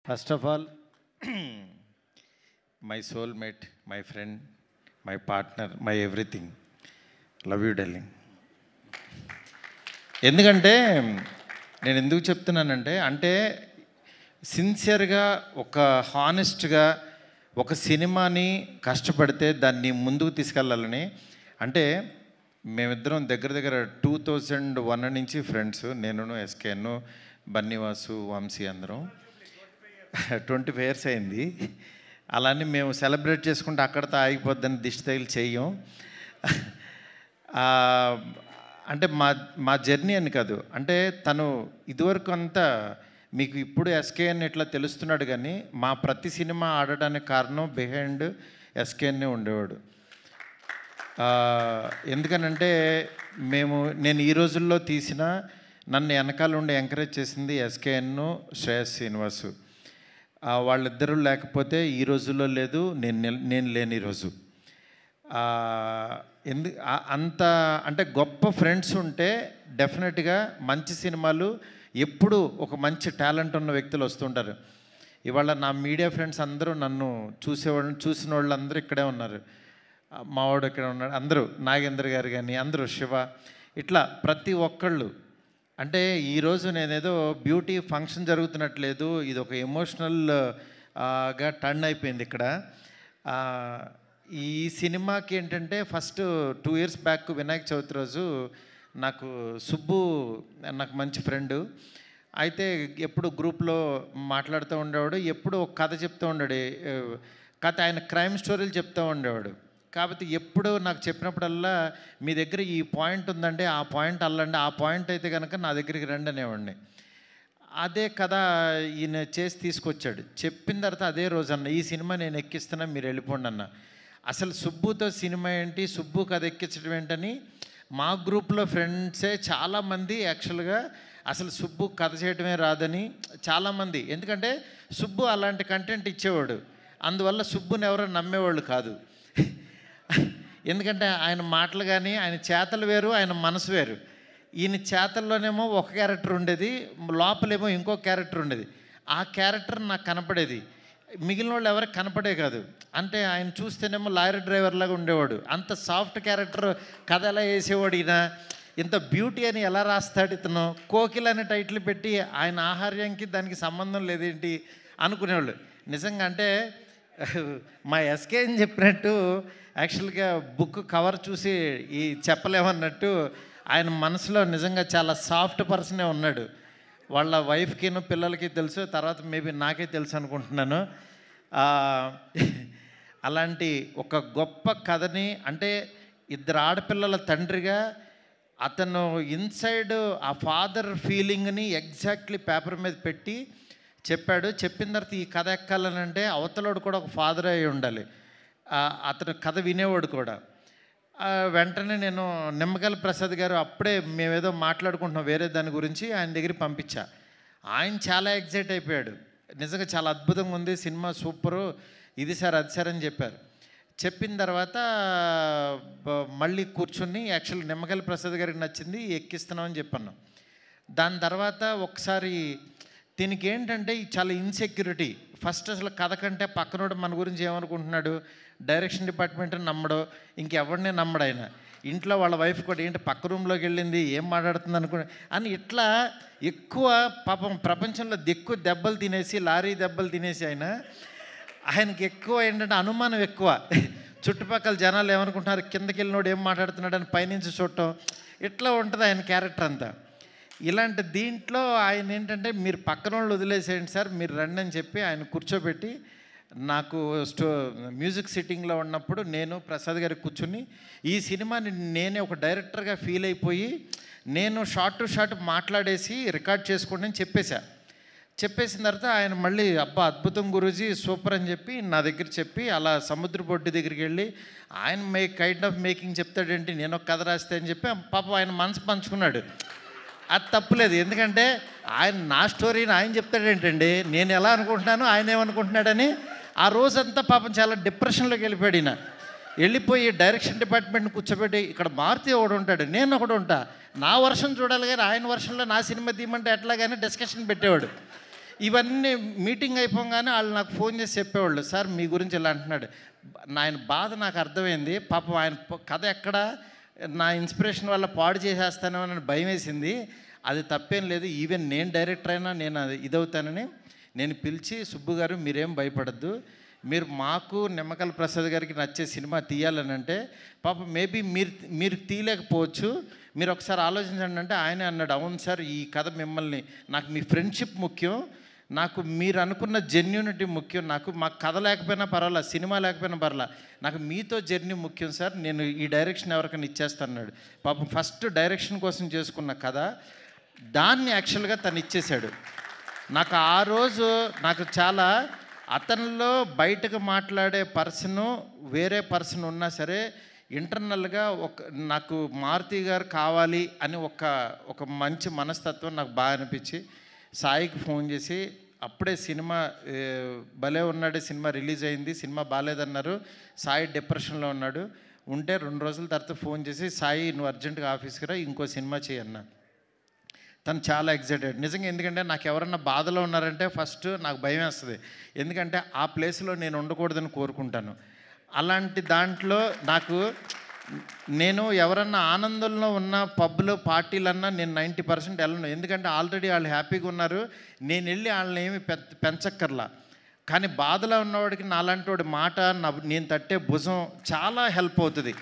First of all, my soulmate, my friend, my partner, my everything. Love you, darling. ఎందుకంటే నేను ఎందుకు చెప్తున్నానంటే సిన్సియర్గా ఒక హానెస్ట్గా ఒక సినిమాని కష్టపడితే దాన్ని ముందుకు తీసుకెళ్ళాలని మేమిద్దరం దగ్గర 2001 నుంచి ఫ్రెండ్స్, నేను ఎస్కేను బన్నీవాసు వంశీ అందరం 25 years అయింది. అలానే మేము సెలబ్రేట్ చేసుకుంటే అక్కడితో ఆగిపోద్దని దిష్టి తగిలి చెయ్యం. మా జర్నీ అని కాదు, తను ఇదివరకు అంతా మీకు ఇప్పుడు ఎస్కేఎన్ ఇట్లా తెలుస్తున్నాడు, కానీ మా ప్రతి సినిమా ఆడడానికి కారణం బిహైండ్ ఎస్కేఎన్నే ఉండేవాడు. ఎందుకనంటే నేను ఈ రోజుల్లో తీసిన నన్ను వెనకాల ఉండి ఎంకరేజ్ చేసింది ఎస్కేఎన్, శ్రేయస్ శ్రీనివాసు. వాళ్ళిద్దరూ లేకపోతే ఈ రోజుల్లో లేదు, నేను లేని ఈరోజు. అంత గొప్ప ఫ్రెండ్స్ ఉంటే డెఫినెట్గా మంచి సినిమాలు ఎప్పుడు ఒక మంచి టాలెంట్ ఉన్న వ్యక్తులు వస్తుంటారు. ఇవాళ నా మీడియా ఫ్రెండ్స్ అందరూ నన్ను చూసిన వాళ్ళు అందరూ ఇక్కడే ఉన్నారు. మావాడు ఇక్కడ ఉన్నాడు, అందరూ నాగేంద్ర గారు కానీ అందరూ, శివ, ఇట్లా ప్రతి ఒక్కళ్ళు. ఈరోజు నేనేదో బ్యూటీ ఫంక్షన్ జరుగుతున్నట్లేదు, ఇది ఒక ఎమోషనల్గా టర్న్ అయిపోయింది ఇక్కడ. ఈ సినిమాకి first 2 years back Vinayaka Chavithi రోజు నాకు సుబ్బు, నాకు మంచి ఫ్రెండు, అయితే ఎప్పుడు గ్రూప్లో మాట్లాడుతూ ఉండేవాడు, ఎప్పుడు ఒక కథ చెప్తూ ఉన్నాడు. కథ ఆయన క్రైమ్ స్టోరీలు చెప్తూ ఉండేవాడు. కాబట్టి ఎప్పుడు నాకు చెప్పినప్పుడల్లా మీ దగ్గర ఈ పాయింట్ ఉందండి, ఆ పాయింట్ అల్లండి, ఆ పాయింట్ అయితే కనుక నా దగ్గరికి రండి అనేవాడిని. అదే కథ ఈయన చేసి తీసుకొచ్చాడు. చెప్పిన తర్వాత అదే రోజు అన్న, ఈ సినిమా నేను ఎక్కిస్తున్నా, మీరు వెళ్ళిపోండి అన్న. అసలు సుబ్బుతో సినిమా ఏంటి, సుబ్బు కథ ఎక్కించడం ఏంటని మా గ్రూప్లో ఫ్రెండ్సే చాలామంది యాక్చువల్గా అసలు సుబ్బు కథ చేయడమే రాదని చాలామంది, ఎందుకంటే సుబ్బు అలాంటి కంటెంట్ ఇచ్చేవాడు, అందువల్ల సుబ్బుని ఎవరో నమ్మేవాళ్ళు కాదు. ఎందుకంటే ఆయన మాటలు కానీ ఆయన చేతలు వేరు, ఆయన మనసు వేరు. ఈయన చేతల్లోనేమో ఒక క్యారెక్టర్ ఉండేది, లోపలేమో ఇంకో క్యారెక్టర్ ఉండేది. ఆ క్యారెక్టర్ నాకు కనపడేది, మిగిలిన వాళ్ళు ఎవరికి కనపడే కాదు. ఆయన చూస్తేనేమో లారీ డ్రైవర్ లాగా ఉండేవాడు, అంత సాఫ్ట్ క్యారెక్టర్ కథ ఎలా వేసేవాడు ఈయన, ఇంత బ్యూటీ అని ఎలా రాస్తాడు ఇతను, కోకిల్ అనే టైటిల్ పెట్టి ఆయన ఆహార్యానికి దానికి సంబంధం లేదేంటి అనుకునేవాళ్ళు. నిజంగా మా ఎస్కే అని చెప్పినట్టు యాక్చువల్గా బుక్ కవర్ చూసి ఈ చెప్పలేమన్నట్టు ఆయన మనసులో నిజంగా చాలా సాఫ్ట్ పర్సనే ఉన్నాడు. వాళ్ళ వైఫ్కిను పిల్లలకి తెలుసు, తర్వాత మేబీ నాకే తెలుసు అనుకుంటున్నాను. అలాంటి ఒక గొప్ప కథని, ఇద్దరు ఆడపిల్లల తండ్రిగా అతను ఇన్సైడ్ ఆ ఫాదర్ ఫీలింగ్ని ఎగ్జాక్ట్లీ పేపర్ మీద పెట్టి చెప్పాడు. చెప్పిన తర్వాత ఈ కథ ఎక్కాలనంటే అవతలోడు కూడా ఒక ఫాదర్ అయి ఉండాలి, అతను కథ వినేవాడు కూడా. వెంటనే నేను నిమ్మగల ప్రసాద్ గారు, అప్పుడే మేమేదో మాట్లాడుకుంటున్నాం వేరే దాని గురించి, ఆయన దగ్గరికి పంపించా. ఆయన చాలా ఎగ్జైట్ అయిపోయాడు, నిజంగా చాలా అద్భుతంగా ఉంది సినిమా, సూపరు, ఇది సార్ అది సార్ అని చెప్పారు. చెప్పిన తర్వాత మళ్ళీ కూర్చుని యాక్చువల్ నిమ్మగల ప్రసాద్ గారికి నచ్చింది, ఎక్కిస్తున్నామని చెప్పాను. దాని తర్వాత ఒకసారి దీనికి చాలా ఇన్సెక్యూరిటీ. ఫస్ట్ అసలు కథ కంటే పక్కనోడు మన గురించి ఏమనుకుంటున్నాడు, డైరెక్షన్ డిపార్ట్మెంట్ నమ్మడు, ఇంకెవరినే నమ్మడు ఆయన. ఇంట్లో వాళ్ళ వైఫ్ కూడా ఏంటి పక్క రూమ్లోకి వెళ్ళింది, ఏం మాట్లాడుతుంది అని ఇట్లా ఎక్కువ పాపం ప్రపంచంలో ఎక్కువ దెబ్బలు తినేసి, లారీ దెబ్బలు తినేసి ఆయనకి ఎక్కువ అనుమానం ఎక్కువ. చుట్టుపక్కల జనాలు ఏమనుకుంటున్నారు, కిందకి వెళ్ళినోడు ఏం మాట్లాడుతున్నాడు అని పైనుంచి చూడటం, ఇట్లా ఉంటుంది ఆయన క్యారెక్టర్ అంతా. ఇలాంటి దీంట్లో ఆయన మీరు పక్కన వాళ్ళు వదిలేసేయండి సార్, మీరు రండి అని చెప్పి ఆయన కూర్చోబెట్టి, నాకు మ్యూజిక్ సిట్టింగ్లో ఉన్నప్పుడు నేను ప్రసాద్ గారికి కూర్చుని ఈ సినిమాని నేనే ఒక డైరెక్టర్గా ఫీల్ అయిపోయి, నేను షార్ట్ టు షార్ట్ మాట్లాడేసి రికార్డ్ చేసుకోండి అని చెప్పేసిన తర్వాత ఆయన మళ్ళీ అబ్బా అద్భుతం గురూజీ సూపర్ అని చెప్పి నా దగ్గర చెప్పి, అలా సముద్ర బొడ్డు దగ్గరికి వెళ్ళి ఆయన కైండ్ ఆఫ్ మేకింగ్ చెప్తాడేంటి, నేను ఒక కథ రాస్తే అని చెప్పి పాపం ఆయన మనసు పంచుకున్నాడు. అది తప్పులేదు, ఎందుకంటే ఆయన నా స్టోరీని ఆయన చెప్తాడేంటండి, నేను ఎలా అనుకుంటున్నాను ఆయన ఏమనుకుంటున్నాడని. ఆ రోజంతా పాపం చాలా డిప్రెషన్లోకి వెళ్ళిపోయాడు ఈయన. వెళ్ళిపోయి డైరెక్షన్ డిపార్ట్మెంట్ని కూర్చోబెట్టి, ఇక్కడ మారుతి ఒకడు ఉంటాడు, నేను ఒకడు ఉంటా, నా వర్షన్ చూడాలి కానీ ఆయన వర్షన్లో నా సినిమా తీయమంటే ఎట్లాగానే డిస్కషన్ పెట్టేవాడు. ఇవన్నీ మీటింగ్ అయిపోగానే వాళ్ళు నాకు ఫోన్ చేసి చెప్పేవాళ్ళు, సార్ మీ గురించి ఇలా అంటున్నాడు. ఆయన బాధ నాకు అర్థమైంది. పాపం ఆయన కథ ఎక్కడ నా ఇన్స్పిరేషన్ వల్ల పాడు చేసేస్తానో అని భయం వేసింది. అది తప్పేం లేదు, ఈవెన్ నేను డైరెక్టర్ అయినా నేను అది ఇదవుతానని నేను పిలిచి, సుబ్బు గారు మీరేం భయపడద్దు, మీరు మాకు నిమ్మకల్ ప్రసాద్ గారికి నచ్చే సినిమా తీయాలని అంటే, పాపం మేబీ మీరు తీయలేకపోవచ్చు, మీరు ఒకసారి ఆలోచించండి అంటే ఆయనే అన్నాడు, అవును సార్ ఈ కథ మిమ్మల్ని, నాకు మీ ఫ్రెండ్షిప్ ముఖ్యం, నాకు మీరు అనుకున్న జెన్యూనిటీ ముఖ్యం, నాకు మాకు కథ లేకపోయినా పర్వాలా, సినిమా లేకపోయినా పర్వాలా, నాకు మీతో జర్నీ ముఖ్యం సార్, నేను ఈ డైరెక్షన్ ఎవరికైనా ఇచ్చేస్తాను అన్నాడు. పాపం ఫస్ట్ డైరెక్షన్ కోసం చేసుకున్న కథ దాన్ని యాక్చువల్గా తను ఇచ్చేశాడు. నాకు ఆ రోజు నాకు చాలా, అతనిలో బయటకు మాట్లాడే పర్సను వేరే పర్సన్ ఉన్నా సరే ఇంటర్నల్గా నాకు మారుతి గారు కావాలి అని ఒక మంచి మనస్తత్వం నాకు బాగా అనిపించి సాయికి ఫోన్ చేసి, అప్పుడే సినిమా భలే ఉన్నాడు సినిమా రిలీజ్ అయింది, సినిమా బాగాలేదన్నారు, సాయి డిప్రెషన్లో ఉన్నాడు, ఉంటే 2 రోజుల తర్వాత ఫోన్ చేసి, సాయి నువ్వు అర్జెంటుగా ఆఫీస్కి రా, ఇంకో సినిమా చేయన్నా. తను చాలా ఎక్సైటెడ్ నిజంగా. ఎందుకంటే నాకు ఎవరన్నా బాధలో ఉన్నారంటే ఫస్ట్ నాకు భయం వేస్తుంది, ఎందుకంటే ఆ ప్లేస్లో నేను ఉండకూడదని కోరుకుంటాను. అలాంటి దాంట్లో నేను ఎవరన్నా ఆనందంలో ఉన్న పబ్లో పార్టీలన్నా నేను 90% వెళ్ళను, ఎందుకంటే ఆల్రెడీ వాళ్ళు హ్యాపీగా ఉన్నారు, నేను వెళ్ళి వాళ్ళని ఏమి పెంచక్కర్లా. కానీ బాధలో ఉన్నవాడికి నాలాంటి వాడి మాట, నేను తట్టే భుజం చాలా హెల్ప్ అవుతుంది.